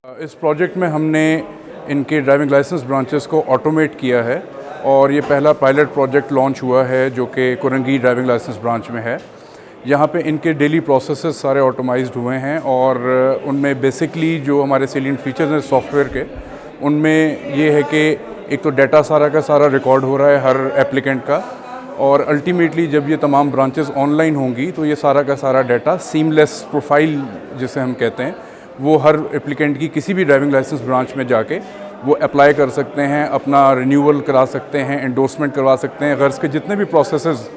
इस प्रोजेक्ट में हमने इनके ड्राइविंग लाइसेंस ब्रांचेस को ऑटोमेट किया है और ये पहला पायलट प्रोजेक्ट लॉन्च हुआ है जो कि कुरंगी ड्राइविंग लाइसेंस ब्रांच में है। यहाँ पे इनके डेली प्रोसेसेस सारे ऑटोमाइज्ड हुए हैं और उनमें बेसिकली जो हमारे सेलिएंट फीचर्स हैं सॉफ्टवेयर के, उनमें ये है कि एक तो डाटा सारा का सारा रिकॉर्ड हो रहा है हर एप्लीकेंट का, और अल्टीमेटली जब ये तमाम ब्रांचेस ऑनलाइन होंगी तो ये सारा का सारा डाटा सीमलेस प्रोफाइल जिसे हम कहते हैं वो हर एप्लीकेंट की किसी भी ड्राइविंग लाइसेंस ब्रांच में जाके वो अप्लाई कर सकते हैं, अपना रिन्यूअल करा सकते हैं, एंडोर्समेंट करवा सकते हैं। गर्ज के जितने भी प्रोसेसेस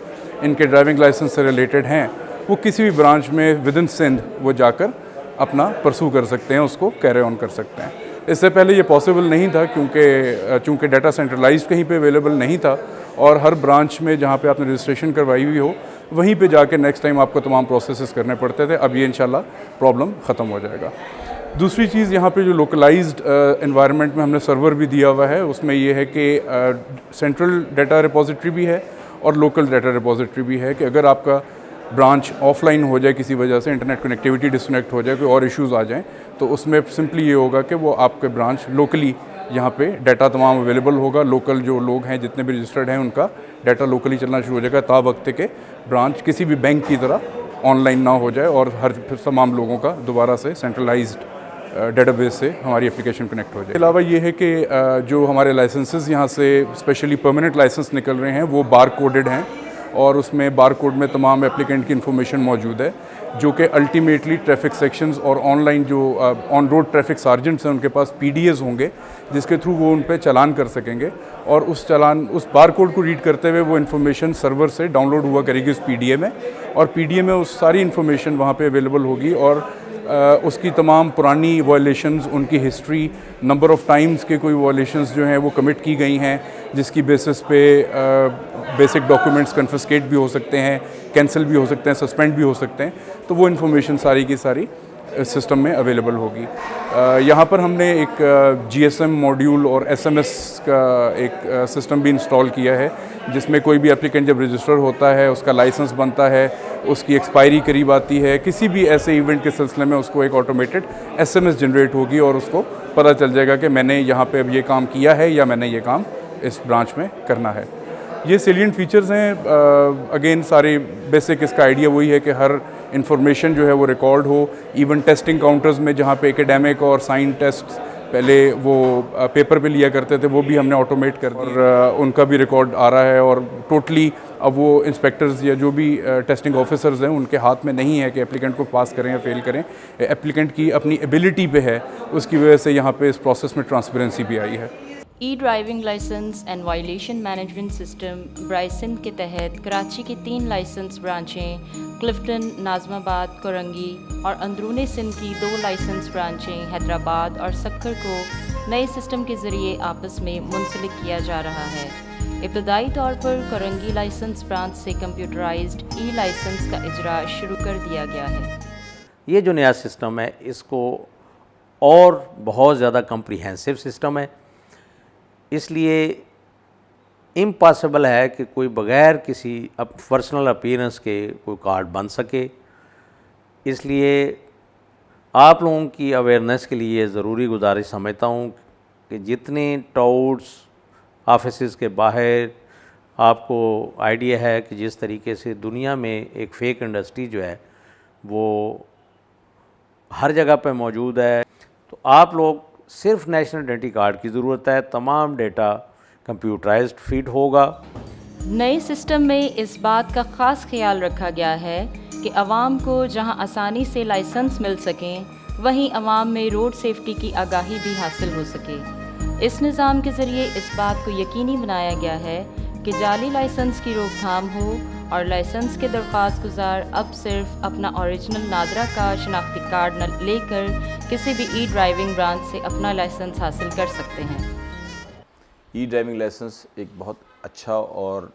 इनके ड्राइविंग लाइसेंस से रिलेटेड हैं वो किसी भी ब्रांच में विद इन सिंध वो जाकर अपना परसू कर सकते हैं, उसको कैरी ऑन कर सकते हैं। इससे पहले ये पॉसिबल नहीं था क्योंकि चूँकि डाटा सेंट्रलाइज्ड कहीं पे अवेलेबल नहीं था और हर ब्रांच में जहाँ पे आपने रजिस्ट्रेशन करवाई हुई हो वहीं पे जाके नेक्स्ट टाइम आपको तमाम प्रोसेसेस करने पड़ते थे। अब ये इंशाल्लाह प्रॉब्लम ख़त्म हो जाएगा। दूसरी चीज़, यहाँ पे जो लोकलाइज्ड एनवायरनमेंट में हमने सर्वर भी दिया हुआ है, उसमें ये है कि सेंट्रल डाटा रिपोजिटरी भी है और लोकल डाटा रिपोजिटरी भी है कि अगर आपका ब्रांच ऑफलाइन हो जाए किसी वजह से, इंटरनेट कनेक्टिविटी डिस्कनेक्ट हो जाए, कोई और इश्यूज़ आ जाएं, तो उसमें सिंपली ये होगा कि वो आपके ब्रांच लोकली यहाँ पे डाटा तमाम अवेलेबल होगा। लोकल जो लोग हैं जितने भी रजिस्टर्ड हैं उनका डाटा लोकली चलना शुरू हो जाएगा ता वक्त के ब्रांच किसी भी बैंक की तरह ऑनलाइन ना हो जाए और हर तमाम लोगों का दोबारा से सेंट्रलाइज्ड डेटाबेस से हमारी एप्लीकेशन कनेक्ट हो जाए। इसके अलावा ये है कि जो हमारे लाइसेंसेस यहाँ से स्पेशली परमानेंट लाइसेंस निकल रहे हैं वो बार कोडेड हैं और उसमें बार कोड में तमाम एप्लीकेंट की इन्फॉर्मेशन मौजूद है जो कि अल्टीमेटली ट्रैफिक सेक्शंस और ऑनलाइन जो ऑन रोड ट्रैफिक सार्जेंट्स हैं उनके पास पीडीएस होंगे जिसके थ्रू वो उन पर चालान कर सकेंगे और उस बार कोड को रीड करते हुए वो इन्फॉर्मेशन सर्वर से डाउनलोड हुआ करेगी उस पीडीए में, और पीडीए में उस सारी इन्फॉर्मेशन वहाँ पे अवेलेबल होगी और उसकी तमाम पुरानी वायलेशंस, उनकी हिस्ट्री, नंबर ऑफ़ टाइम्स के कोई वायलेशंस जो हैं वो कमिट की गई हैं जिसकी बेसिस पे बेसिक डॉक्यूमेंट्स कन्फिस्केट भी हो सकते हैं, कैंसिल भी हो सकते हैं, सस्पेंड भी हो सकते हैं, तो वो इन्फॉर्मेशन सारी की सारी सिस्टम में अवेलेबल होगी। यहाँ पर हमने एक जीएसएम मॉड्यूल और एसएमएस का एक सिस्टम भी इंस्टॉल किया है जिसमें कोई भी एप्लीकेंट जब रजिस्टर होता है, उसका लाइसेंस बनता है, उसकी एक्सपायरी करीब आती है, किसी भी ऐसे इवेंट के सिलसिले में उसको एक ऑटोमेटेड एसएमएस जनरेट होगी और उसको पता चल जाएगा कि मैंने यहाँ पे अब ये काम किया है या मैंने ये काम इस ब्रांच में करना है। ये सेलिएंट फीचर्स हैं। अगेन सारे बेसिक इसका आइडिया वही है कि हर इंफॉर्मेशन जो है वो रिकॉर्ड हो। इवन टेस्टिंग काउंटर्स में जहाँ पे एकेडमिक और साइन टेस्ट पहले वो पेपर पे लिया करते थे वो भी हमने ऑटोमेट कर दिया और उनका भी रिकॉर्ड आ रहा है और टोटली अब वो इंस्पेक्टर्स या जो भी टेस्टिंग ऑफिसर्स हैं उनके हाथ में नहीं है कि एप्लीकेंट को पास करें या फेल करें। एप्लीकेंट की अपनी एबिलिटी पे है, उसकी वजह से यहाँ पे इस प्रोसेस में ट्रांसपेरेंसी भी आई है। E driving licence and violation management system ब्राइसन के तहत कराची की 3 लाइसेंस ब्रांचें, क्लिफ्टन, नाज़माबाद, कोरंगी और अंदरूनी सिंध की 2 लाइसेंस ब्रांचें हैदराबाद और सक्कर को नए सिस्टम के ज़रिए आपस में मुंसलिक किया जा रहा है। इब्तदाई तौर पर कोरंगी लाइसेंस ब्रांच से कंप्यूटराइज्ड ई लाइसेंस का इजरा शुरू कर दिया गया है। ये जो नया सिस्टम है इसको और बहुत ज़्यादा कम्प्रीहेंसिव सिस्टम है, इसलिए इम्पॉसिबल है कि कोई बग़ैर किसी पर्सनल अपीयरेंस के कोई कार्ड बन सके। इसलिए आप लोगों की अवेयरनेस के लिए ज़रूरी गुजारिश समझता हूँ कि जितने टाउट्स ऑफिस के बाहर आपको आइडिया है कि जिस तरीके से दुनिया में एक फ़ेक इंडस्ट्री जो है वो हर जगह पे मौजूद है, तो आप लोग सिर्फ नेशनल आइडेंटिटी कार्ड की ज़रूरत है। तमाम डेटा कंप्यूटराइज्ड फीड होगा। नए सिस्टम में इस बात का ख़ास ख्याल रखा गया है कि आवाम को जहां आसानी से लाइसेंस मिल सकें वहीं आवाम में रोड सेफ्टी की आगाही भी हासिल हो सके। इस निज़ाम के ज़रिए इस बात को यकीनी बनाया गया है कि जाली लाइसेंस की रोकथाम हो और लाइसेंस के दरख्वास्त गुजार अब सिर्फ अपना ओरिजिनल नादरा का शनाख्ती कार्ड न लेकर किसी भी ई ड्राइविंग ब्रांच से अपना लाइसेंस हासिल कर सकते हैं। ई ड्राइविंग लाइसेंस एक बहुत अच्छा और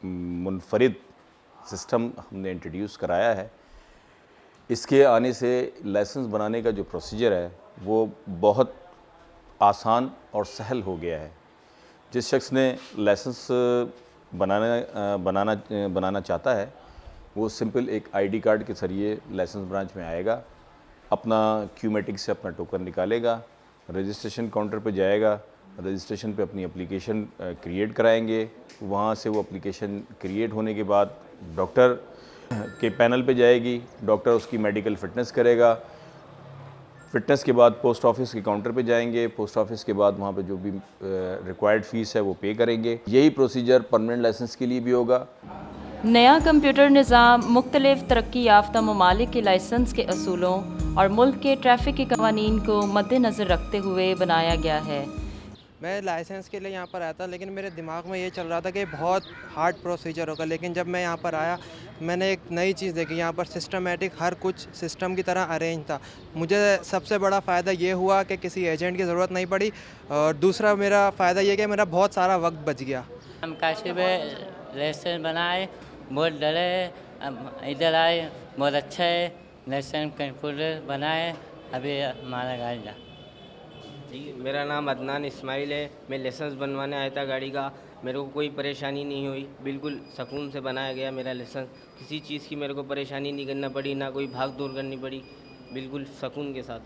मुनफरिद सिस्टम हमने इंट्रोड्यूस कराया है। इसके आने से लाइसेंस बनाने का जो प्रोसीजर है वो बहुत आसान और सहल हो गया है। जिस शख्स ने लाइसेंस बनाना चाहता है वो सिंपल एक आईडी कार्ड के ज़रिए लाइसेंस ब्रांच में आएगा, अपना क्यूमेटिक से अपना टोकन निकालेगा, रजिस्ट्रेशन काउंटर पे जाएगा, रजिस्ट्रेशन पे अपनी एप्लीकेशन क्रिएट कराएंगे। वहाँ से वो एप्लीकेशन क्रिएट होने के बाद डॉक्टर के पैनल पे जाएगी, डॉक्टर उसकी मेडिकल फिटनेस करेगा। फिटनेस के बाद पोस्ट ऑफिस के काउंटर पे जाएंगे, पोस्ट ऑफिस के बाद वहाँ पे जो भी रिक्वायर्ड फ़ीस है वो पे करेंगे। यही प्रोसीजर परमानेंट लाइसेंस के लिए भी होगा। नया कंप्यूटर निज़ाम मुख्तलिफ तरक्की याफ्ता ममालिक के लाइसेंस के असूलों और मुल्क के ट्रैफिक के कवानीन को मद्देनज़र रखते हुए बनाया गया है। मैं लाइसेंस के लिए यहाँ पर आया था, लेकिन मेरे दिमाग में ये चल रहा था कि बहुत हार्ड प्रोसीजर होगा, लेकिन जब मैं यहाँ पर आया मैंने एक नई चीज़ देखी। यहाँ पर सिस्टमेटिक हर कुछ सिस्टम की तरह अरेंज था। मुझे सबसे बड़ा फ़ायदा ये हुआ कि किसी एजेंट की ज़रूरत नहीं पड़ी, और दूसरा मेरा फ़ायदा ये कि मेरा बहुत सारा वक्त बच गया। हम काशी में लाइसेंस बनाए, बहुत डरे, इधर आए, बहुत अच्छा है। लाइसेंस कंप्यूटर बनाए, अभी हमारा गाड़ी जा। जी, मेरा नाम अदनान इस्माइल है। मैं लाइसेंस बनवाने आया था गाड़ी का। मेरे को कोई परेशानी नहीं हुई, बिल्कुल सुकून से बनाया गया मेरा लाइसेंस। किसी चीज़ की मेरे को परेशानी नहीं करना पड़ी, ना कोई भाग दौड़ करनी पड़ी, बिल्कुल सुकून के साथ।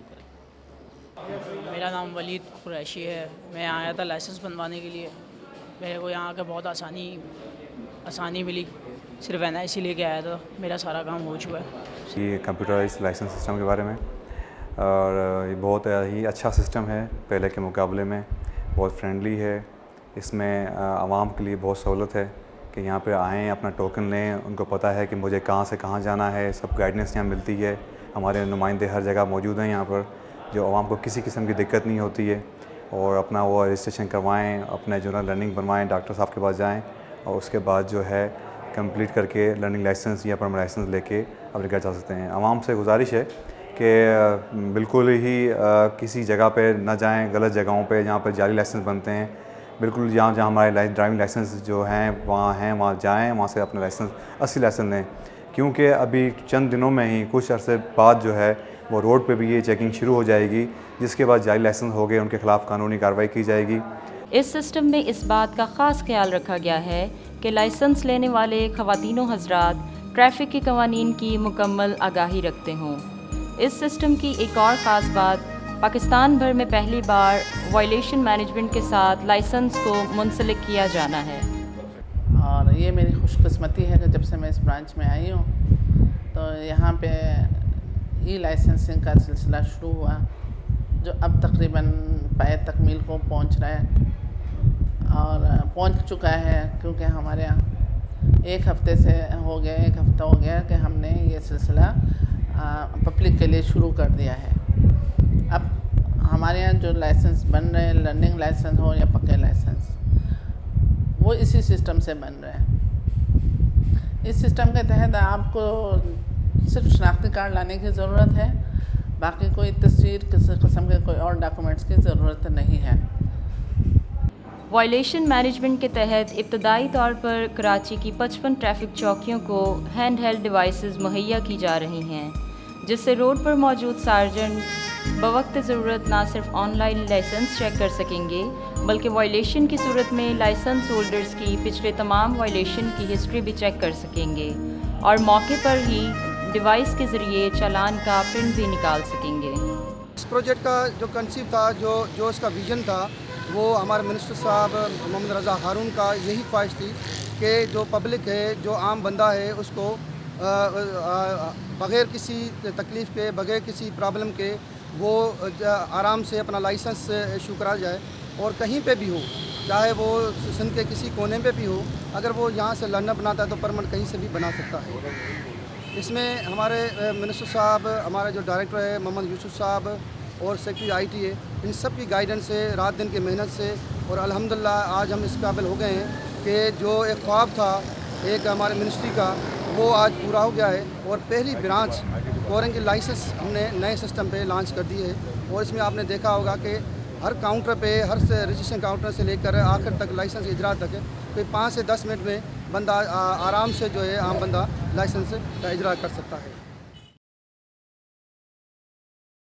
मेरा नाम वलीद कुरैशी है। मैं आया था लाइसेंस बनवाने के लिए। मेरे को यहाँ आकर बहुत आसानी मिली। सिर्फ NIC लेके आया था, मेरा सारा काम हो चुका है। ये कंप्यूटराइज्ड लाइसेंस सिस्टम के बारे में, और ये बहुत ही अच्छा सिस्टम है, पहले के मुकाबले में बहुत फ्रेंडली है। इसमें आवाम के लिए बहुत सहूलत है कि यहाँ पे आएँ, अपना टोकन लें, उनको पता है कि मुझे कहाँ से कहाँ जाना है, सब गाइडेंस यहाँ मिलती है। हमारे नुमाइंदे हर जगह मौजूद हैं यहाँ पर, जो आवाम को किसी किस्म की दिक्कत नहीं होती है। और अपना वो रजिस्ट्रेशन करवाएँ, अपने जो है लर्निंग बनवाएँ, डॉक्टर साहब के पास जाएँ, और उसके बाद जो है कंप्लीट करके लर्निंग लाइसेंस या परमानेंट लाइसेंस लेके अपने घर जा सकते हैं। आवाम से गुजारिश है कि बिल्कुल ही किसी जगह पे न जाएं, गलत जगहों पे जहाँ पर जाली लाइसेंस बनते हैं। बिल्कुल जहाँ हमारे ड्राइविंग लाइसेंस जो हैं वहाँ जाएं, वहाँ से अपना लाइसेंस असली लाइसेंस लें, क्योंकि अभी चंद दिनों में ही कुछ अरसे बाद जो है वो रोड पे भी ये चेकिंग शुरू हो जाएगी, जिसके बाद जाली लाइसेंस हो गए उनके ख़िलाफ़ कानूनी कार्रवाई की जाएगी। इस सिस्टम में इस बात का ख़ास ख्याल रखा गया है कि लाइसेंस लेने वाले ख़वातीनो हज़रात ट्रैफिक के कवानीन की मुकम्मल आगाही रखते हों। इस सिस्टम की एक और ख़ास बात, पाकिस्तान भर में पहली बार वायलेशन मैनेजमेंट के साथ लाइसेंस को मुंसलिक किया जाना है। और ये मेरी खुशकिस्मती है कि जब से मैं इस ब्रांच में आई हूँ तो यहाँ पे ई लाइसेंसिंग का सिलसिला शुरू हुआ, जो अब तकरीबन पाए तकमील को पहुँच रहा है और पहुँच चुका है, क्योंकि हमारे यहाँ एक हफ़्ता हो गया कि हमने ये सिलसिला पब्लिक के लिए शुरू कर दिया है। अब हमारे यहाँ जो लाइसेंस बन रहे हैं, लर्निंग लाइसेंस हो या पक्के लाइसेंस, वो इसी सिस्टम से बन रहे हैं। इस सिस्टम के तहत आपको सिर्फ शनाख्ती कार्ड लाने की ज़रूरत है, बाकी कोई तस्वीर किसी किस्म के कोई और डॉक्यूमेंट्स की ज़रूरत नहीं है। वायलेशन मैनेजमेंट के तहत इब्तदाई तौर पर कराची की 55 ट्रैफिक चौकियों को हैंड हेल्ड डिवाइसेस मुहैया की जा रही हैं, जिससे रोड पर मौजूद सार्जेंट बवक्त ज़रूरत ना सिर्फ ऑनलाइन लाइसेंस चेक कर सकेंगे, बल्कि वायलेशन की सूरत में लाइसेंस होल्डर्स की पिछले तमाम वायलेशन की हिस्ट्री भी चेक कर सकेंगे और मौके पर ही डिवाइस के ज़रिए चालान का प्रिंट भी निकाल सकेंगे। इस प्रोजेक्ट का जो कंसीव था, जो इसका विज़न था, वो हमारे मिनिस्टर साहब मोहम्मद रज़ा हारून का यही ख्वाहिश थी कि जो पब्लिक है, जो आम बंदा है, उसको बग़ैर किसी तकलीफ़ के, बग़ैर किसी प्रॉब्लम के वो आराम से अपना लाइसेंस इशू करा जाए, और कहीं पे भी हो, चाहे वो सिंध के किसी कोने पे भी हो, अगर वो यहाँ से लर्नर बनाता है तो परमानेंट कहीं से भी बना सकता है। इसमें हमारे मिनिस्टर साहब, हमारे जो डायरेक्टर है मोहम्मद यूसुफ साहब और सेक्रेटरी IT है, इन सब की गाइडेंस से, रात दिन की मेहनत से, और अल्हम्दुलिल्लाह आज हम इस काबिल हो गए हैं कि जो एक ख्वाब था एक हमारे मिनिस्ट्री का, वो आज पूरा हो गया है। और पहली ब्रांच कोरंग की लाइसेंस हमने नए सिस्टम पे लॉन्च कर दी है, और इसमें आपने देखा होगा कि हर काउंटर पे, हर रजिस्ट्रेशन काउंटर से लेकर आखिर तक लाइसेंस इजरा तक कोई 5 से 10 मिनट में बंदा आराम से जो है आम बंदा लाइसेंस का इजरा कर सकता है।